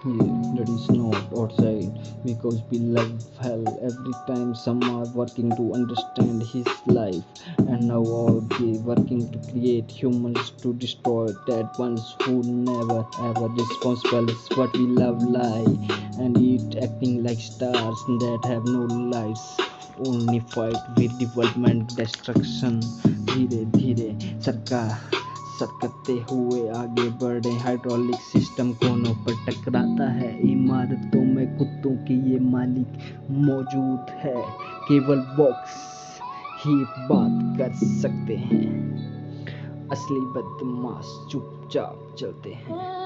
Yeah, that is not outside because we love hell every time some are working to understand his life, and now all they working to create humans to destroy that ones who never ever responsible is what we love lie and eat acting like stars that have no lives, only fight with development destruction. धीरे धीरे सरकार सरकते हुए आगे बढ़े, hydraulic system कोनों पर टकराता है, इमारतों में कुत्तों के ये मालिक मौजूद है, केवल बॉक्स ही बात कर सकते हैं, असली बदमाश चुपचाप चलते हैं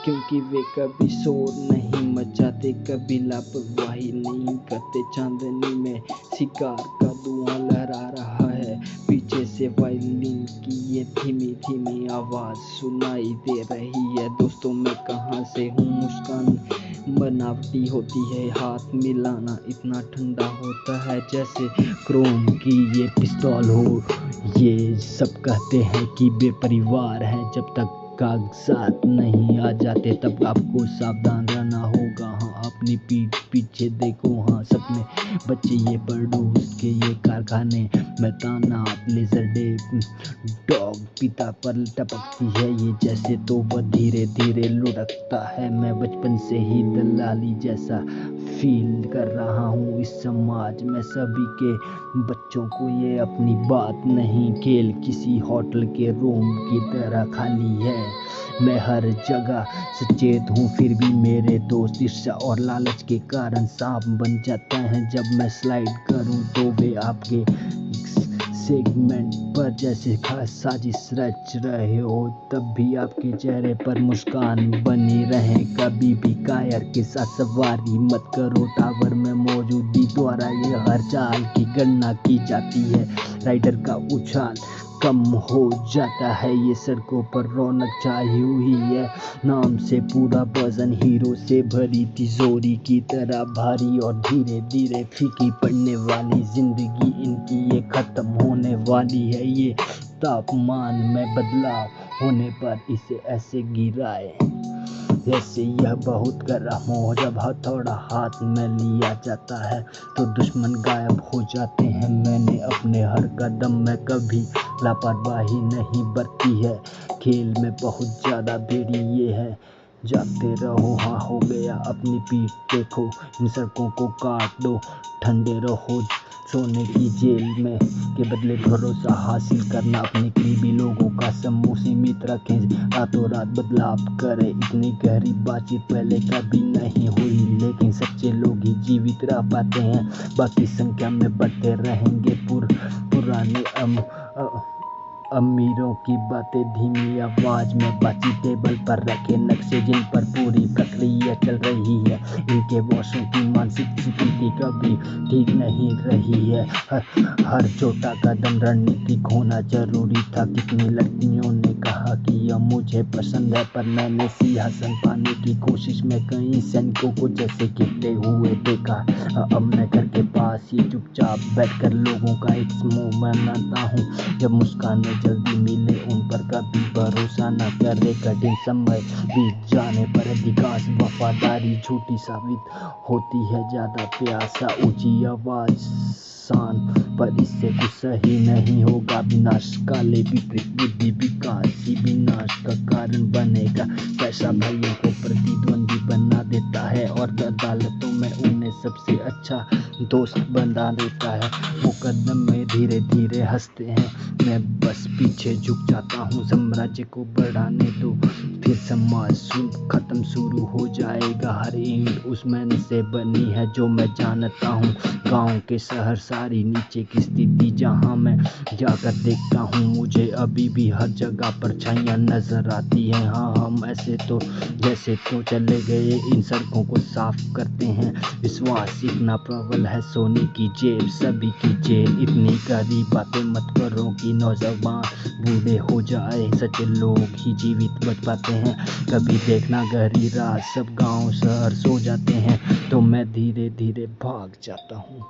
क्योंकि वे कभी शोर नहीं मचाते, कभी लापरवाही नहीं करते। चांदनी में शिकार का धुआं लहरा रहा है, पीछे से वायलिन की ये धीमी धीमी आवाज सुनाई दे रही है। दोस्तों मैं कहाँ से हूँ, मुस्कान बनावटी होती है, हाथ मिलाना इतना ठंडा होता है जैसे क्रोम की ये पिस्तौल हो। ये सब कहते हैं कि बेपरिवार है, जब तक कागजात नहीं आ जाते तब आपको सावधान रहना होगा। हाँ अपनी पीठ पीछे देखो, हाँ सपने बच्चे ये पड़ोस के ये कारखाने में ताना लेजर डे डॉग पिता पर टपकती है ये जैसे, तो वह धीरे धीरे लुढ़कता है। मैं बचपन से ही दलाली जैसा फील कर रहा हूँ इस समाज में, सभी के बच्चों को ये अपनी बात नहीं, खेल किसी होटल के रूम की तरह खाली है। मैं हर जगह सचेत हूँ फिर भी मेरे दोस्त ईर्ष्या और लालच के कारण सांप बन जाते हैं। जब मैं स्लाइड करूँ तो वे आपके सेगमेंट पर जैसे खास साजिश रच रहे हो, तब भी आपके चेहरे पर मुस्कान बनी रहे। कभी भी कायर के साथ सवारी मत करो, टावर में मौजूदी द्वारा ये हर चाल की गणना की जाती है। राइडर का उछाल कम हो जाता है, ये सड़कों पर रौनक छाई हुई है, नाम से पूरा वजन हीरो से भरी तिजोरी की तरह भारी, और धीरे धीरे फीकी पड़ने वाली जिंदगी इनकी ये खत्म होने वाली है। ये तापमान में बदलाव होने पर इसे ऐसे गिराए जैसे यह बहुत गर्म हो। जब हथौड़ा हाथ में लिया जाता है तो दुश्मन गायब हो जाते हैं। मैंने अपने हर कदम में कभी लापरवाही नहीं बरती है, खेल में बहुत ज्यादा बेड़ी ये है। जागते रहो, हाँ हो गया अपनी पीठ देखो, इन सड़कों को काट दो, ठंडे रहो सोने की जेल में के बदले भरोसा हासिल करना। अपने करीबी लोगों का समूह सीमित रखें, रातों रात बदलाव करें। इतनी गहरी बातचीत पहले कभी नहीं हुई, लेकिन सच्चे लोग ही जीवित रह पाते हैं, बाकी संख्या में बढ़ते रहेंगे। पुराने अमीरों की बातें धीमी आवाज में बातचीत टेबल पर रखे नक्शे जिन पर पूरी प्रक्रिया चल रही है। इनके बॉसों की मानसिक स्थिति कभी ठीक नहीं रही है। हर छोटा कदम रणनीतिक होना जरूरी था। कितनी लड़कियों ने कहा कि यह मुझे पसंद है, पर मैंने सिंहासन पाने की कोशिश में कई सैनिकों को जैसे गिरते हुए देखा। अब मैं घर के पास ही चुपचाप बैठकर लोगों का एक समूह बनाता हूँ। जब मुस्काने जल्दी मिले उन पर कभी भरोसा न करे, कठिन समय बीत जाने पर अधिकांश वफादारी झूठी साबित होती है। ज्यादा प्यासा ऊंची आवाज शान, पर इससे कुछ सही नहीं होगा। विनाश काले विपरीत बुद्धि विकास ही विनाश का कारण बनेगा। पैसा भाइयों को प्रतिद्वंदी बना देता है और अदालतों में उन्हें सबसे अच्छा दोस्त बना देता है। मुकदमे में धीरे धीरे हंसते हैं, मैं बस पीछे झुक जाता हूँ। साम्राज्य को बढ़ाने दो, फिर समाज खत्म शुरू हो जाएगा। हर ईंट उस मैन से बनी है जो मैं जानता हूँ। गांव के शहर सारी नीचे की स्थिति जहाँ मैं जाकर देखता हूँ, मुझे अभी भी हर जगह परछाइयाँ नजर आती हैं। हाँ हम ऐसे तो जैसे तो चले गए, इन सड़कों को साफ करते हैं। विश्वास इतना प्रबल है, सोने की जेब सभी की जेल। इतनी गहरी बातें मत करो कि नौजवान बूढ़े हो जाए, सच्चे लोग ही जीवित बच पाते हैं। कभी देखना गहरी रात सब गांव शहर सो जाते हैं, तो मैं धीरे धीरे भाग जाता हूँ।